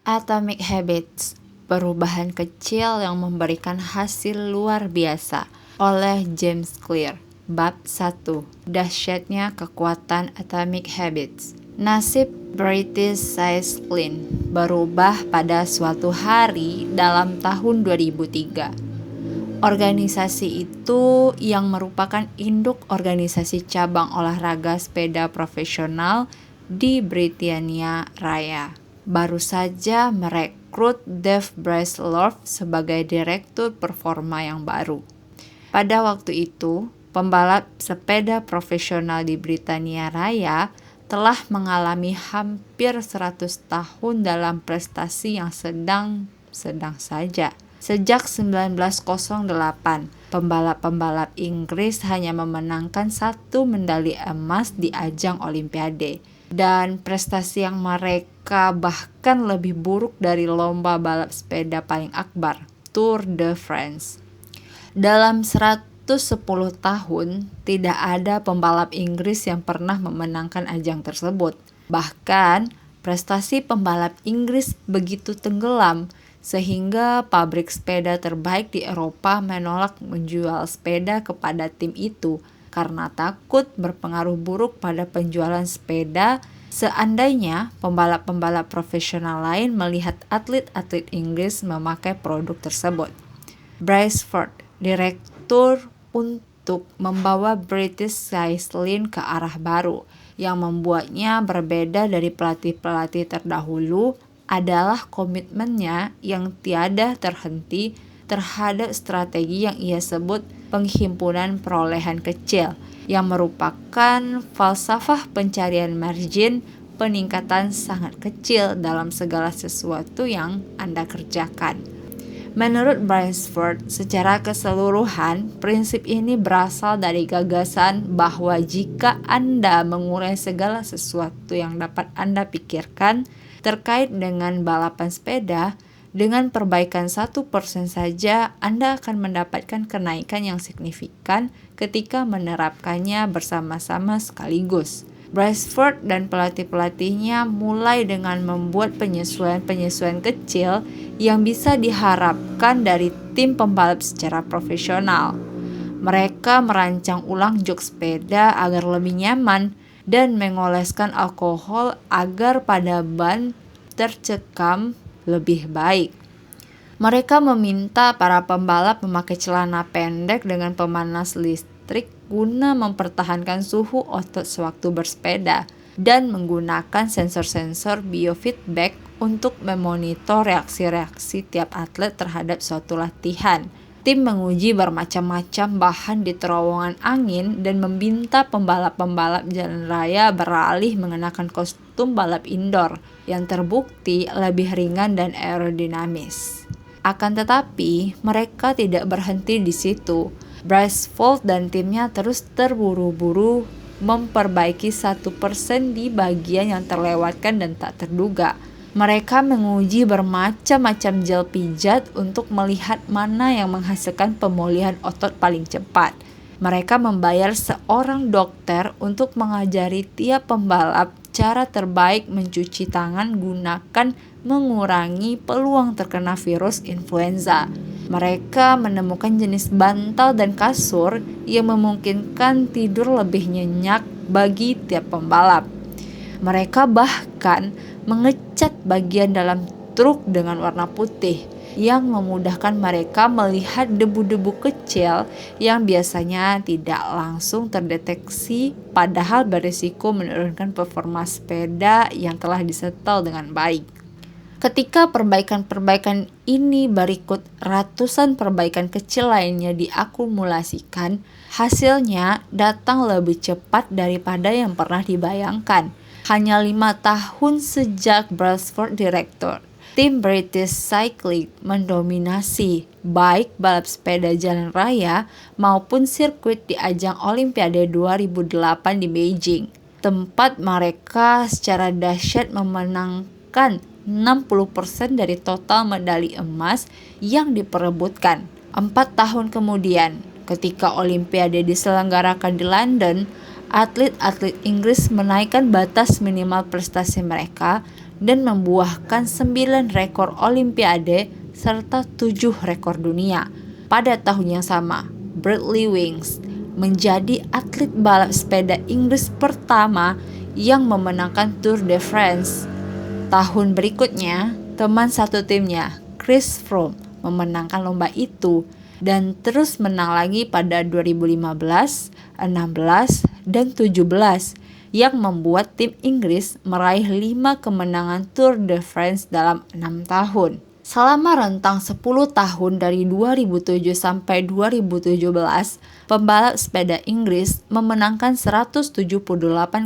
Atomic Habits, perubahan kecil yang memberikan hasil luar biasa, oleh James Clear. Bab 1. Dahsyatnya kekuatan Atomic Habits. Nasib British Science Clean berubah pada suatu hari dalam tahun 2003. Organisasi itu yang merupakan induk organisasi cabang olahraga sepeda profesional di Britania Raya, baru saja merekrut Dave Brailsford sebagai direktur performa yang baru. Pada waktu itu, pembalap sepeda profesional di Britania Raya telah mengalami hampir 100 tahun dalam prestasi yang sedang saja. Sejak 1908, pembalap-pembalap Inggris hanya memenangkan 1 medali emas di ajang Olimpiade. Dan prestasi yang mereka bahkan lebih buruk dari lomba balap sepeda paling akbar, Tour de France. Dalam 110 tahun, tidak ada pembalap Inggris yang pernah memenangkan ajang tersebut. Bahkan, prestasi pembalap Inggris begitu tenggelam, sehingga pabrik sepeda terbaik di Eropa menolak menjual sepeda kepada tim itu karena takut berpengaruh buruk pada penjualan sepeda seandainya pembalap-pembalap profesional lain melihat atlet-atlet Inggris memakai produk tersebut. Brailsford, direktur untuk membawa British Cycling ke arah baru, yang membuatnya berbeda dari pelatih-pelatih terdahulu adalah komitmennya yang tiada terhenti terhadap strategi yang ia sebut penghimpunan perolehan kecil, yang merupakan falsafah pencarian margin peningkatan sangat kecil dalam segala sesuatu yang Anda kerjakan. Menurut Brailsford, secara keseluruhan, prinsip ini berasal dari gagasan bahwa jika Anda mengurai segala sesuatu yang dapat Anda pikirkan terkait dengan balapan sepeda, dengan perbaikan 1% saja Anda akan mendapatkan kenaikan yang signifikan ketika menerapkannya bersama-sama sekaligus. Brailsford dan pelatih-pelatihnya mulai dengan membuat penyesuaian-penyesuaian kecil yang bisa diharapkan dari tim pembalap secara profesional. Mereka merancang ulang jok sepeda agar lebih nyaman dan mengoleskan alkohol agar pada ban tercekam lebih baik. Mereka meminta para pembalap memakai celana pendek dengan pemanas listrik guna mempertahankan suhu otot sewaktu bersepeda dan menggunakan sensor-sensor biofeedback untuk memonitor reaksi-reaksi tiap atlet terhadap suatu latihan. Tim menguji bermacam-macam bahan di terowongan angin dan meminta pembalap-pembalap jalan raya beralih mengenakan kostum balap indoor yang terbukti lebih ringan dan aerodinamis. Akan tetapi, mereka tidak berhenti di situ. Brailsford dan timnya terus terburu-buru memperbaiki 1% di bagian yang terlewatkan dan tak terduga. Mereka menguji bermacam-macam gel pijat untuk melihat mana yang menghasilkan pemulihan otot paling cepat. Mereka membayar seorang dokter untuk mengajari tiap pembalap cara terbaik mencuci tangan gunakan mengurangi peluang terkena virus influenza. Mereka menemukan jenis bantal dan kasur yang memungkinkan tidur lebih nyenyak bagi tiap pembalap. Mereka bahkan mengecat bagian dalam truk dengan warna putih yang memudahkan mereka melihat debu-debu kecil yang biasanya tidak langsung terdeteksi padahal berisiko menurunkan performa sepeda yang telah disetel dengan baik. Ketika perbaikan-perbaikan ini berikut ratusan perbaikan kecil lainnya diakumulasikan, hasilnya datang lebih cepat daripada yang pernah dibayangkan. Hanya 5 tahun sejak Brailsford direktur, tim British Cycling mendominasi baik balap sepeda jalan raya maupun sirkuit di ajang Olimpiade 2008 di Beijing. Tempat mereka secara dahsyat memenangkan 60% dari total medali emas yang diperebutkan. 4 tahun kemudian, ketika Olimpiade diselenggarakan di London, atlet-atlet Inggris menaikkan batas minimal prestasi mereka dan membuahkan 9 rekor Olimpiade serta 7 rekor dunia. Pada tahun yang sama, Bradley Wiggins menjadi atlet balap sepeda Inggris pertama yang memenangkan Tour de France. Tahun berikutnya, teman satu timnya, Chris Froome, memenangkan lomba itu dan terus menang lagi pada 2015, 16, dan 17 yang membuat tim Inggris meraih 5 kemenangan Tour de France dalam 6 tahun. Selama rentang 10 tahun dari 2007 sampai 2017, pembalap sepeda Inggris memenangkan 178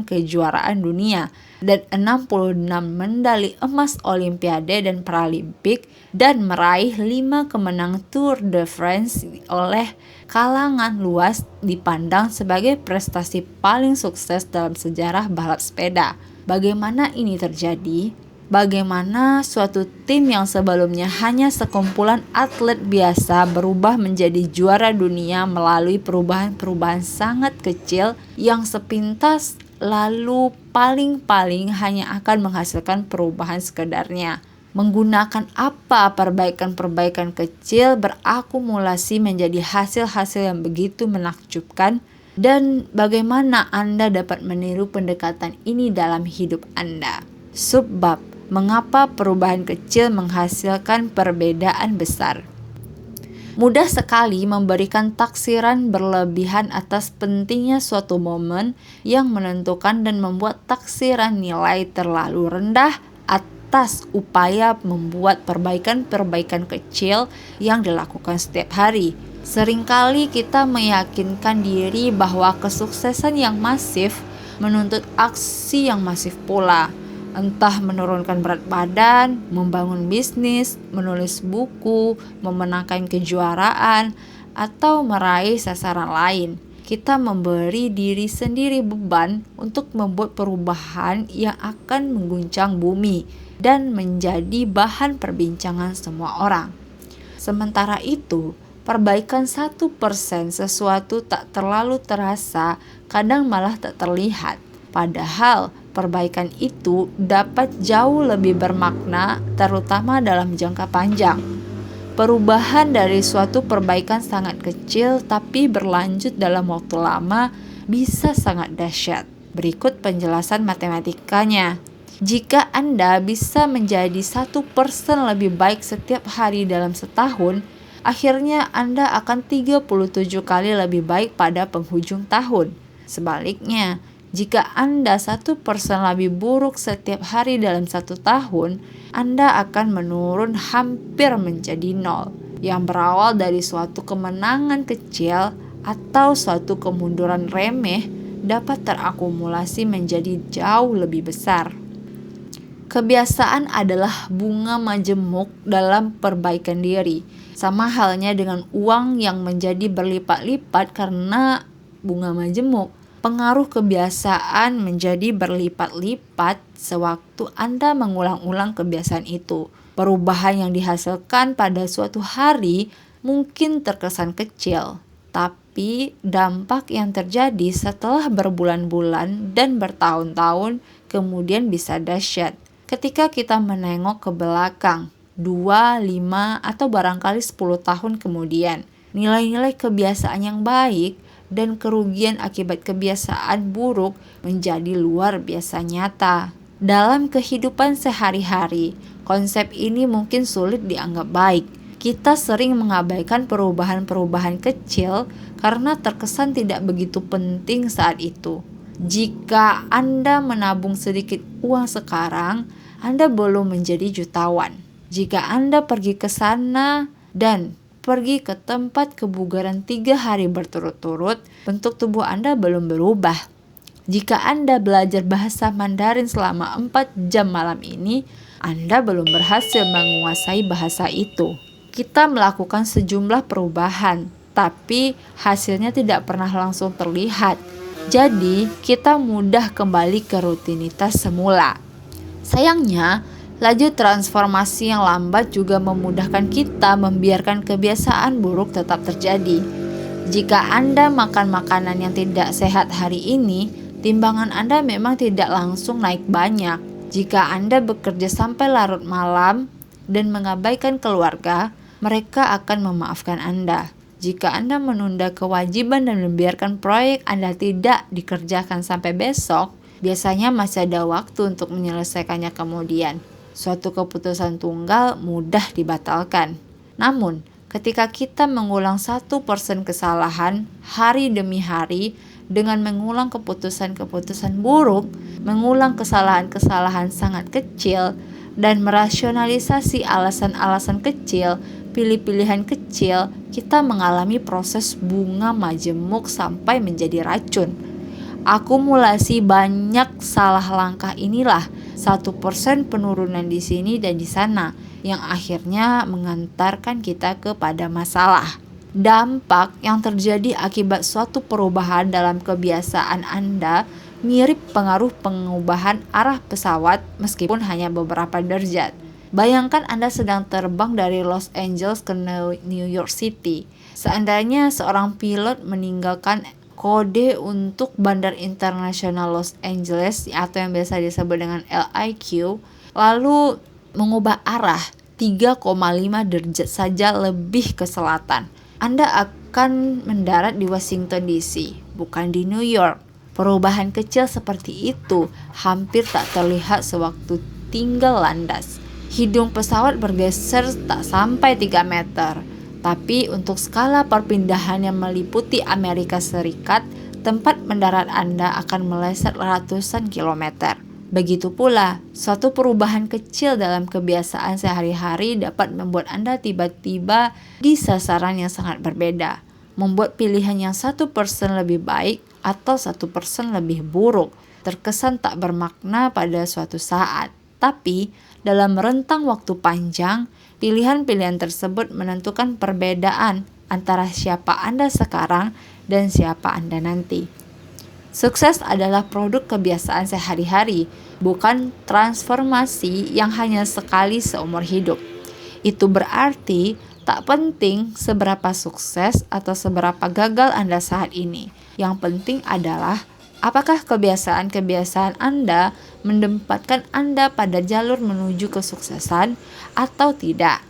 kejuaraan dunia dan 66 medali emas Olimpiade dan Paralimpik dan meraih 5 kemenangan Tour de France oleh kalangan luas dipandang sebagai prestasi paling sukses dalam sejarah balap sepeda. Bagaimana ini terjadi? Bagaimana suatu tim yang sebelumnya hanya sekumpulan atlet biasa berubah menjadi juara dunia melalui perubahan-perubahan sangat kecil yang sepintas lalu paling-paling hanya akan menghasilkan perubahan sekedarnya. Menggunakan apa perbaikan-perbaikan kecil berakumulasi menjadi hasil-hasil yang begitu menakjubkan, dan bagaimana Anda dapat meniru pendekatan ini dalam hidup Anda. Subbab: mengapa perubahan kecil menghasilkan perbedaan besar? Mudah sekali memberikan taksiran berlebihan atas pentingnya suatu momen yang menentukan dan membuat taksiran nilai terlalu rendah atas upaya membuat perbaikan-perbaikan kecil yang dilakukan setiap hari. Seringkali kita meyakinkan diri bahwa kesuksesan yang masif menuntut aksi yang masif pula. Entah menurunkan berat badan, membangun bisnis, menulis buku, memenangkan kejuaraan, atau meraih sasaran lain. Kita memberi diri sendiri beban untuk membuat perubahan yang akan mengguncang bumi dan menjadi bahan perbincangan semua orang. Sementara itu, perbaikan 1% sesuatu tak terlalu terasa, kadang malah tak terlihat. Padahal perbaikan itu dapat jauh lebih bermakna, terutama dalam jangka panjang. Perubahan dari suatu perbaikan sangat kecil tapi berlanjut dalam waktu lama bisa sangat dahsyat. Berikut penjelasan matematikanya. Jika Anda bisa menjadi 1% lebih baik setiap hari dalam setahun, akhirnya Anda akan 37 kali lebih baik pada penghujung tahun. Sebaliknya, jika Anda 1% lebih buruk setiap hari dalam 1 tahun, Anda akan menurun hampir menjadi 0, yang berawal dari suatu kemenangan kecil atau suatu kemunduran remeh dapat terakumulasi menjadi jauh lebih besar. Kebiasaan adalah bunga majemuk dalam perbaikan diri, sama halnya dengan uang yang menjadi berlipat-lipat karena bunga majemuk. Pengaruh kebiasaan menjadi berlipat-lipat sewaktu Anda mengulang-ulang kebiasaan itu. Perubahan yang dihasilkan pada suatu hari mungkin terkesan kecil, tapi dampak yang terjadi setelah berbulan-bulan dan bertahun-tahun kemudian bisa dahsyat. Ketika kita menengok ke belakang, 2, 5, atau barangkali 10 tahun kemudian, nilai-nilai kebiasaan yang baik dan kerugian akibat kebiasaan buruk menjadi luar biasa nyata. Dalam kehidupan sehari-hari, konsep ini mungkin sulit dianggap baik. Kita sering mengabaikan perubahan-perubahan kecil karena terkesan tidak begitu penting saat itu. Jika Anda menabung sedikit uang sekarang, Anda belum menjadi jutawan. Jika Anda pergi ke sana dan pergi ke tempat kebugaran 3 hari berturut-turut, bentuk tubuh Anda belum berubah. Jika Anda belajar bahasa Mandarin selama 4 jam malam ini, Anda belum berhasil menguasai bahasa itu. Kita melakukan sejumlah perubahan, tapi hasilnya tidak pernah langsung terlihat. Jadi, kita mudah kembali ke rutinitas semula. Sayangnya, laju transformasi yang lambat juga memudahkan kita membiarkan kebiasaan buruk tetap terjadi. Jika Anda makan makanan yang tidak sehat hari ini, timbangan Anda memang tidak langsung naik banyak. Jika Anda bekerja sampai larut malam dan mengabaikan keluarga, mereka akan memaafkan Anda. Jika Anda menunda kewajiban dan membiarkan proyek Anda tidak dikerjakan sampai besok, biasanya masih ada waktu untuk menyelesaikannya kemudian. Suatu keputusan tunggal mudah dibatalkan. Namun, ketika kita mengulang 1% kesalahan hari demi hari dengan mengulang keputusan-keputusan buruk, mengulang kesalahan-kesalahan sangat kecil, dan merasionalisasi alasan-alasan kecil, pilih-pilihan kecil, kita mengalami proses bunga majemuk sampai menjadi racun. Akumulasi banyak salah langkah inilah 1% penurunan di sini dan di sana yang akhirnya mengantarkan kita kepada masalah. Dampak yang terjadi akibat suatu perubahan dalam kebiasaan Anda mirip pengaruh pengubahan arah pesawat meskipun hanya beberapa derajat. Bayangkan Anda sedang terbang dari Los Angeles ke New York City. Seandainya seorang pilot meninggalkan kode untuk Bandar Internasional Los Angeles atau yang biasa disebut dengan LIQ, lalu mengubah arah 3,5 derajat saja lebih ke selatan, Anda akan mendarat di Washington DC, bukan di New York. Perubahan kecil seperti itu hampir tak terlihat sewaktu tinggal landas. Hidung pesawat bergeser tak sampai 3 meter. Tapi untuk skala perpindahan yang meliputi Amerika Serikat, tempat mendarat Anda akan meleset ratusan kilometer. Begitu pula, suatu perubahan kecil dalam kebiasaan sehari-hari dapat membuat Anda tiba-tiba di sasaran yang sangat berbeda. Membuat pilihan yang 1% lebih baik atau 1% lebih buruk terkesan tak bermakna pada suatu saat. Tapi, dalam rentang waktu panjang, pilihan-pilihan tersebut menentukan perbedaan antara siapa Anda sekarang dan siapa Anda nanti. Sukses adalah produk kebiasaan sehari-hari, bukan transformasi yang hanya sekali seumur hidup. Itu berarti tak penting seberapa sukses atau seberapa gagal Anda saat ini. Yang penting adalah apakah kebiasaan-kebiasaan Anda menempatkan Anda pada jalur menuju kesuksesan atau tidak.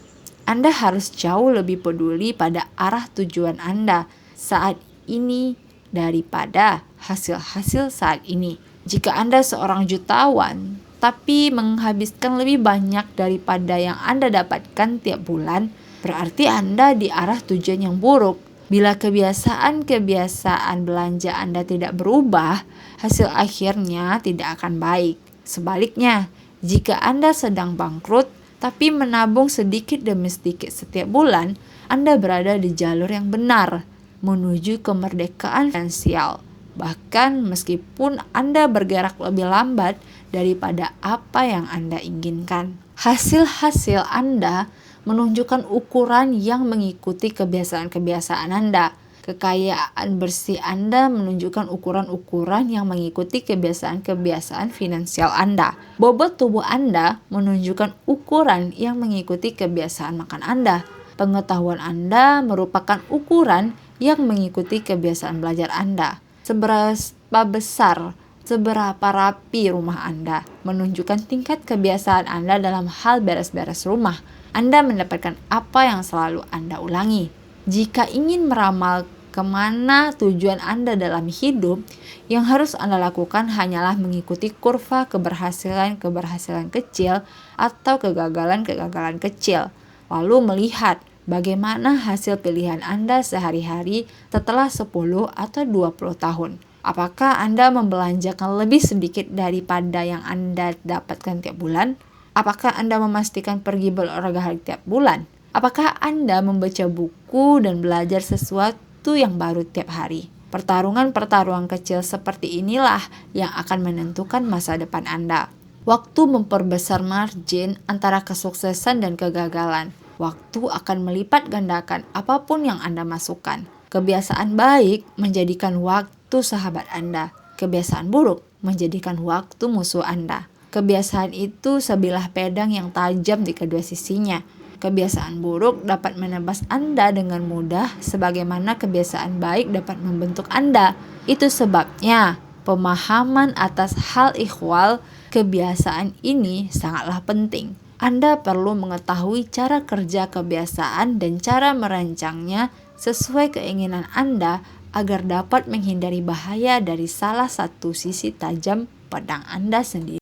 Anda harus jauh lebih peduli pada arah tujuan Anda saat ini daripada hasil-hasil saat ini. Jika Anda seorang jutawan, tapi menghabiskan lebih banyak daripada yang Anda dapatkan tiap bulan, berarti Anda di arah tujuan yang buruk. Bila kebiasaan-kebiasaan belanja Anda tidak berubah, hasil akhirnya tidak akan baik. Sebaliknya, jika Anda sedang bangkrut, tapi menabung sedikit demi sedikit setiap bulan, Anda berada di jalur yang benar menuju kemerdekaan finansial. Bahkan meskipun Anda bergerak lebih lambat daripada apa yang Anda inginkan. Hasil-hasil Anda menunjukkan ukuran yang mengikuti kebiasaan-kebiasaan Anda. Kekayaan bersih Anda menunjukkan ukuran-ukuran yang mengikuti kebiasaan-kebiasaan finansial Anda. Bobot tubuh Anda menunjukkan ukuran yang mengikuti kebiasaan makan Anda. Pengetahuan Anda merupakan ukuran yang mengikuti kebiasaan belajar Anda. Seberapa besar, seberapa rapi rumah Anda menunjukkan tingkat kebiasaan Anda dalam hal beres-beres rumah. Anda mendapatkan apa yang selalu Anda ulangi. Jika ingin meramal kemana tujuan Anda dalam hidup, yang harus Anda lakukan hanyalah mengikuti kurva keberhasilan-keberhasilan kecil atau kegagalan-kegagalan kecil. Lalu melihat bagaimana hasil pilihan Anda sehari-hari setelah 10 atau 20 tahun. Apakah Anda membelanjakan lebih sedikit daripada yang Anda dapatkan tiap bulan? Apakah Anda memastikan pergi berolahraga tiap bulan? Apakah Anda membaca buku dan belajar sesuatu yang baru tiap hari? Pertarungan-pertarungan kecil seperti inilah yang akan menentukan masa depan Anda. Waktu memperbesar margin antara kesuksesan dan kegagalan. Waktu akan melipat gandakan apapun yang Anda masukkan. Kebiasaan baik menjadikan waktu sahabat Anda. Kebiasaan buruk menjadikan waktu musuh Anda. Kebiasaan itu sebilah pedang yang tajam di kedua sisinya. Kebiasaan buruk dapat menebas Anda dengan mudah, sebagaimana kebiasaan baik dapat membentuk Anda. Itu sebabnya pemahaman atas hal ihwal Kebiasaan ini sangatlah penting. Anda perlu mengetahui cara kerja kebiasaan dan cara merancangnya sesuai keinginan Anda agar dapat menghindari bahaya dari salah satu sisi tajam pedang Anda sendiri.